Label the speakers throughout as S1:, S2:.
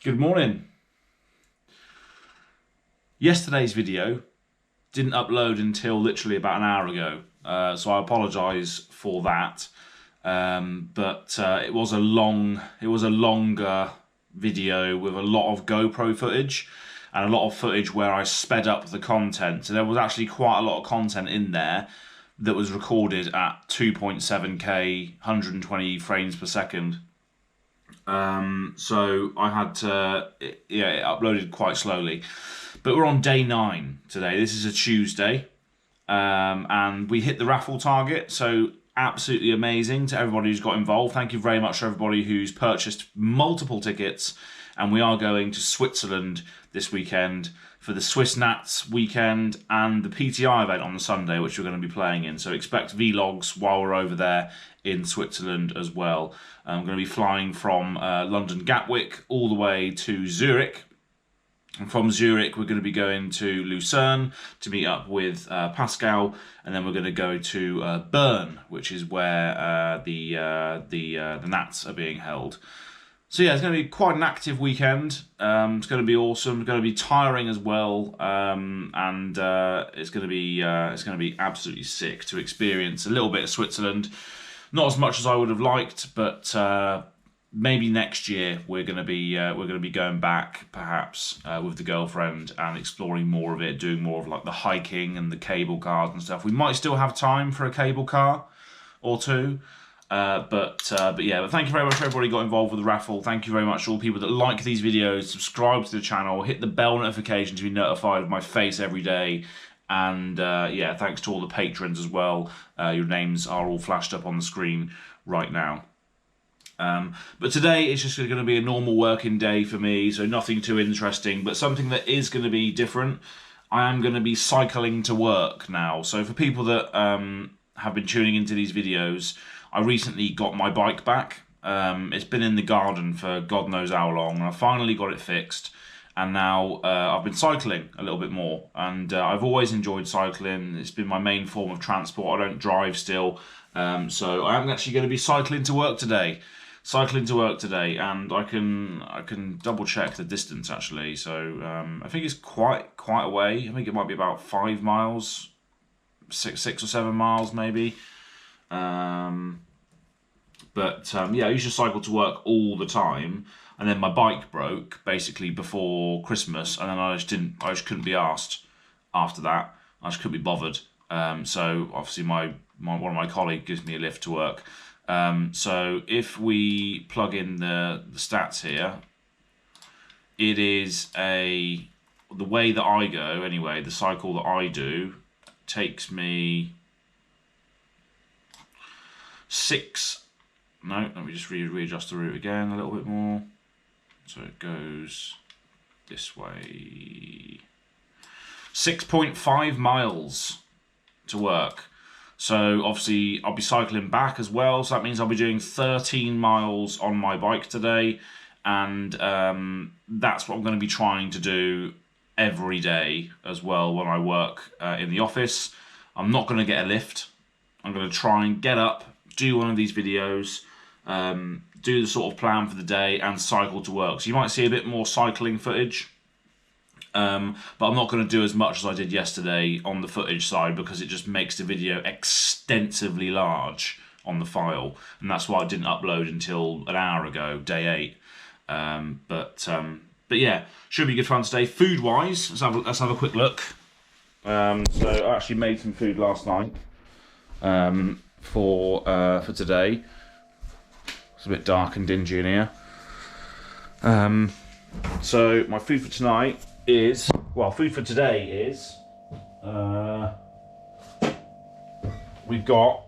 S1: Good morning. Yesterday's video didn't upload until literally about an hour ago, so I apologise for that. But it was a longer video with a lot of GoPro footage and a lot of footage where I sped up the content. So there was actually quite a lot of content in there that was recorded at 2.7K, 120 frames per second. So I had to, it uploaded quite slowly. But we're on day 9 today. This is a Tuesday. And we hit the raffle target. So absolutely amazing to everybody who's got involved. Thank you very much to everybody who's purchased multiple tickets. And we are going to Switzerland this weekend for the Swiss Nats weekend and the PTI event on the Sunday, which we're going to be playing in. So expect vlogs while we're over there in Switzerland as well. I'm going to be flying from London Gatwick all the way to Zurich. And from Zurich, we're going to be going to Lucerne to meet up with Pascal, and then we're going to go to Bern, which is where the Nats are being held. So yeah, it's going to be quite an active weekend. It's going to be awesome. It's going to be tiring as well, and it's going to be absolutely sick to experience a little bit of Switzerland. Not as much as I would have liked, but maybe next year we're going to be going back, perhaps with the girlfriend, and exploring more of it, doing more of like the hiking and the cable cars and stuff. We might still have time for a cable car or two. But thank you very much for everybody who got involved with the raffle. Thank you very much to all people that like these videos, subscribe to the channel, hit the bell notification to be notified of my face every day. And thanks to all the patrons as well. Your names are all flashed up on the screen right now. But today it's just going to be a normal working day for me, so nothing too interesting, but something that is going to be different. I am going to be cycling to work now. So for people that have been tuning into these videos, I recently got my bike back. It's been in the garden for God knows how long, and I finally got it fixed. And now I've been cycling a little bit more. And I've always enjoyed cycling. It's been my main form of transport. I don't drive still. So I am actually going to be cycling to work today. And I can double check the distance actually. So I think it's quite a way. I think it might be about 5 miles, 6 or 7 miles maybe. I used to cycle to work all the time, and then my bike broke basically before Christmas, and then I just couldn't be asked after that. I just couldn't be bothered. So obviously one of my colleagues gives me a lift to work. So if we plug in the stats here, it is the way that I go anyway, the cycle that I do takes me let me just readjust the route again a little bit more. So it goes this way. 6.5 miles to work. So obviously I'll be cycling back as well. So that means I'll be doing 13 miles on my bike today. And that's what I'm going to be trying to do every day as well when I work in the office. I'm not going to get a lift. I'm going to try and get up, do one of these videos, do the sort of plan for the day, and cycle to work. So you might see a bit more cycling footage, but I'm not going to do as much as I did yesterday on the footage side, because it just makes the video extensively large on the file, and that's why I didn't upload until an hour ago, day 8. But yeah, should be good fun today. Food wise, let's have a quick look. So I actually made some food last night for today. It's a bit dark and dingy in here. So my food for tonight is, food for today is, we've got,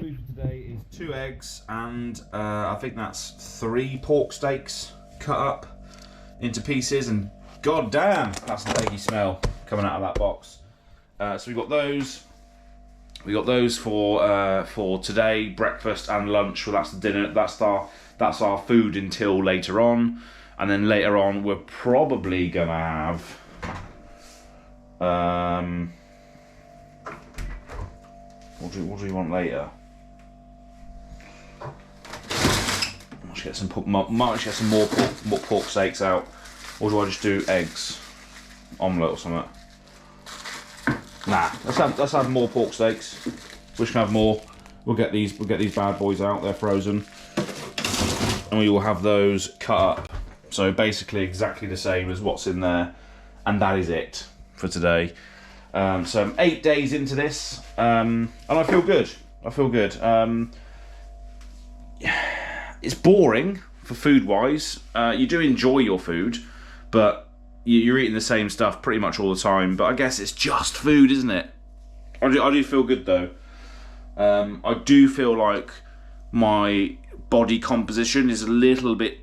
S1: food for today is 2 eggs and I think that's 3 pork steaks cut up into pieces, and god damn, that's an eggy smell coming out of that box. So we've got those. We got those for today, breakfast and lunch. Well, that's the dinner. That's our food until later on, and then later on we're probably gonna have what do we want later? get some more pork steaks out, or do I just do eggs, omelette or something? Nah, let's have more pork steaks. We can have more. We'll get these bad boys out. They're frozen, and we will have those cut up. So basically exactly the same as what's in there, and that is it for today. So I'm 8 days into this, and I feel good. I feel good. It's boring for food-wise. You do enjoy your food, but you're eating the same stuff pretty much all the time. But I guess it's just food, isn't it? I do feel good though. I do feel like my body composition is a little bit,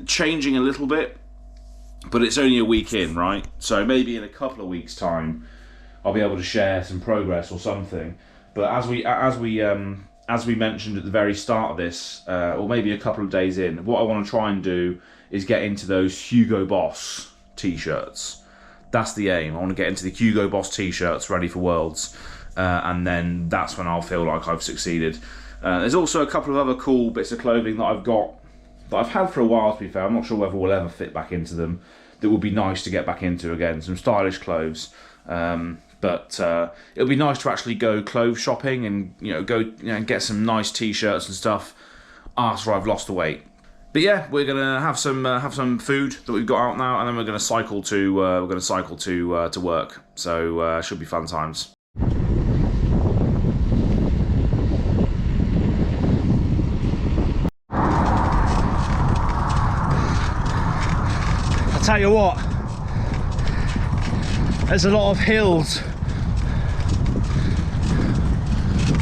S1: changing a little bit. But it's only a week in, right? So maybe in a couple of weeks' time, I'll be able to share some progress or something. But as we mentioned at the very start of this, or maybe a couple of days in, what I want to try and do is get into those Hugo Boss t-shirts. That's the aim. I want to get into the Hugo Boss t-shirts ready for Worlds, and then that's when I'll feel like I've succeeded. There's also a couple of other cool bits of clothing that I've got, that I've had for a while, to be fair. I'm not sure whether we'll ever fit back into them. That would be nice to get back into again. Some stylish clothes. But it'll be nice to actually go clothes shopping and and get some nice t-shirts and stuff after I've lost the weight. But yeah, we're gonna have some food that we've got out now, and then we're gonna cycle to work. So should be fun times. I'll tell you what, there's a lot of hills.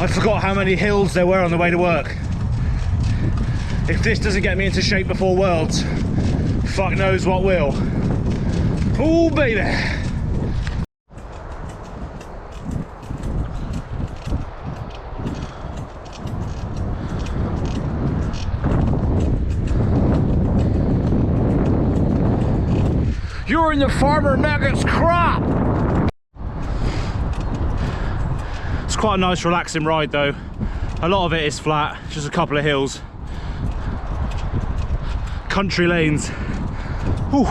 S1: I forgot how many hills there were on the way to work. If this doesn't get me into shape before Worlds, fuck knows what will. Oh baby! You're in the Farmer Nuggets crop! It's quite a nice relaxing ride though. A lot of it is flat, just a couple of hills. Country lanes. Whew.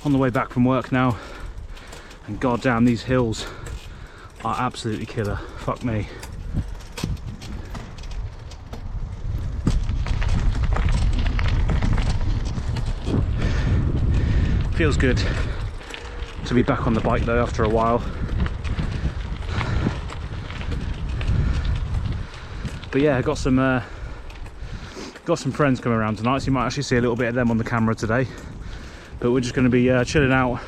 S1: On the way back from work now, and goddamn, these hills are absolutely killer. Fuck me. Feels good to be back on the bike though after a while. But yeah, I got some friends coming around tonight, so you might actually see a little bit of them on the camera today. But we're just going to be chilling out,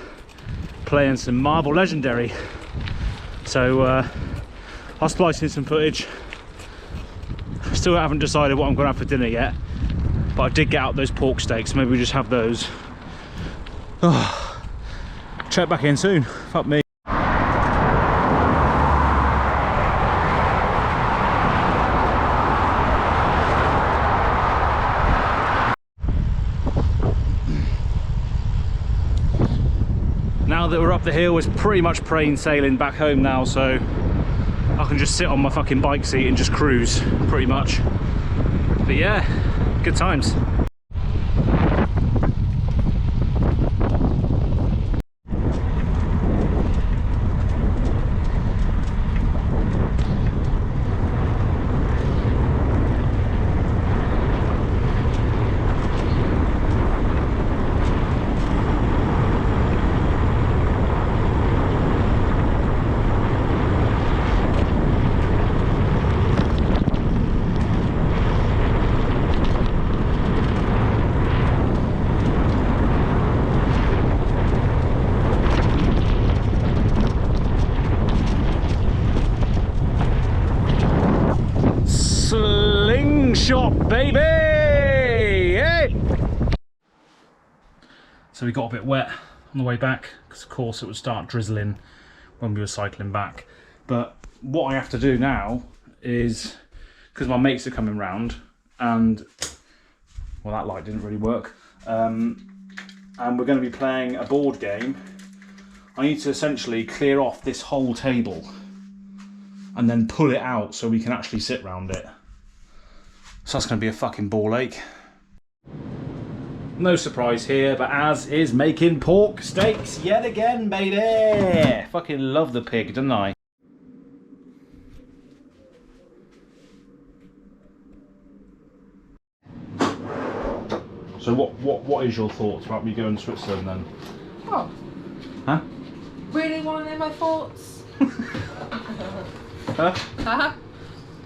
S1: playing some Marble Legendary. So I'll splice in some footage. Still haven't decided what I'm going to have for dinner yet, but I did get out those pork steaks, so maybe we just have those. Oh, check back in soon. Fuck me. Now that we're up the hill, it's pretty much plain sailing back home now, so I can just sit on my fucking bike seat and just cruise, pretty much. But yeah, good times. shot, baby! Hey! So we got a bit wet on the way back, because of course it would start drizzling when we were cycling back. But what I have to do now is, because my mates are coming round, and, well, that light didn't really work, and we're going to be playing a board game. I need to essentially clear off this whole table and then pull it out so we can actually sit round it. So that's going to be a fucking ball ache. No surprise here, but Az is making pork steaks yet again, baby! Fucking love the pig, don't I? So what is your thoughts about me going to Switzerland then?
S2: Oh.
S1: Huh?
S2: Really want to know my thoughts?
S1: Huh?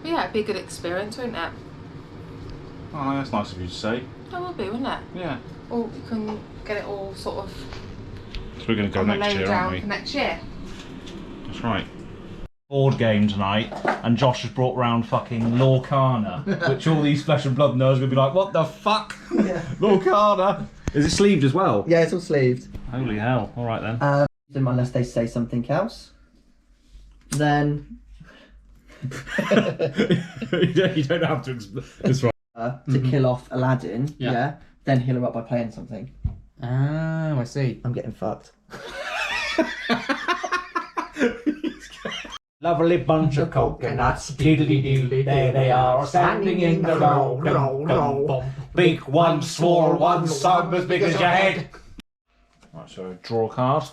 S2: Yeah, it'd be a good experience, wouldn't it?
S1: Oh, that's nice of you to say.
S2: That would be, wouldn't it?
S1: Yeah.
S2: Or you can get it all sort of.
S1: So we're going to go next year, aren't we?
S2: For next year.
S1: That's right. Board game tonight, and Josh has brought round fucking LORCANA, which all these flesh and blood nerds are going to be like, what the fuck?
S3: Yeah.
S1: LORCANA! Is it sleeved as well?
S3: Yeah, it's all sleeved.
S1: Holy hell. Alright then.
S3: Unless they say something else. Then...
S1: You don't have to explain. That's right.
S3: To kill off Aladdin, yeah. Then heal him up by playing something.
S4: Oh, I see.
S3: I'm getting fucked.
S4: Lovely bunch of coconuts, diddly-diddly, there they are, standing in the row. Big one, small one, some as big as your head.
S1: Right, so draw a card.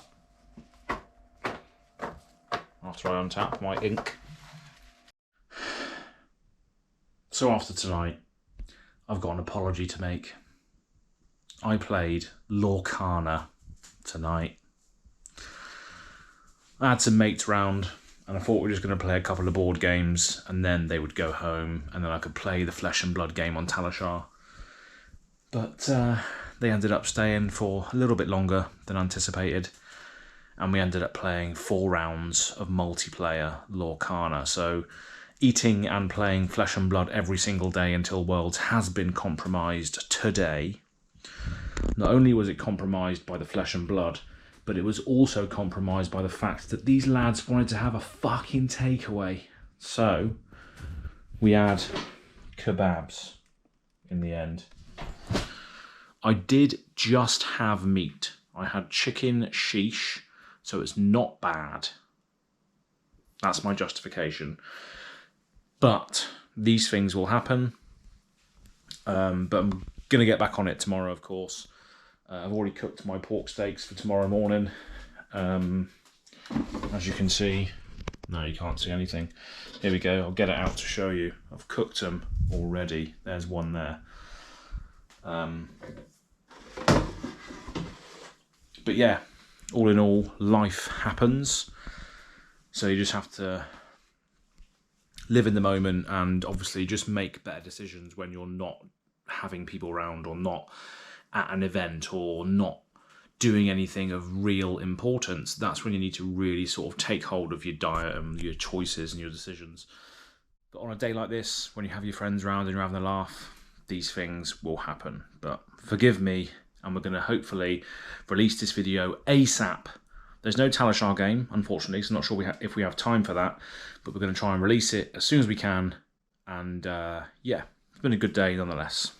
S1: After I untap my ink. So after tonight, I've got an apology to make. I played LORCANA tonight. I had some mates round, and I thought we were just going to play a couple of board games, and then they would go home, and then I could play the Flesh and Blood game on Talishar. But they ended up staying for a little bit longer than anticipated, and we ended up playing 4 rounds of multiplayer LORCANA. So eating and playing Flesh and Blood every single day until Worlds has been compromised today. Not only was it compromised by the Flesh and Blood, but it was also compromised by the fact that these lads wanted to have a fucking takeaway. So we had kebabs in the end. I did just have meat. I had chicken sheesh, so it's not bad. That's my justification. But these things will happen. But I'm going to get back on it tomorrow, of course. I've already cooked my pork steaks for tomorrow morning. As you can see, no, you can't see anything. Here we go. I'll get it out to show you. I've cooked them already. There's one there. But yeah, all in all, life happens. So you just have to live in the moment and obviously just make better decisions when you're not having people around or not at an event or not doing anything of real importance. That's when you need to really sort of take hold of your diet and your choices and your decisions. But on a day like this, when you have your friends around and you're having a laugh, these things will happen. But forgive me, and we're going to hopefully release this video ASAP. There's no Talishar game, unfortunately, so I'm not sure if we have time for that, but we're going to try and release it as soon as we can. And yeah, it's been a good day nonetheless.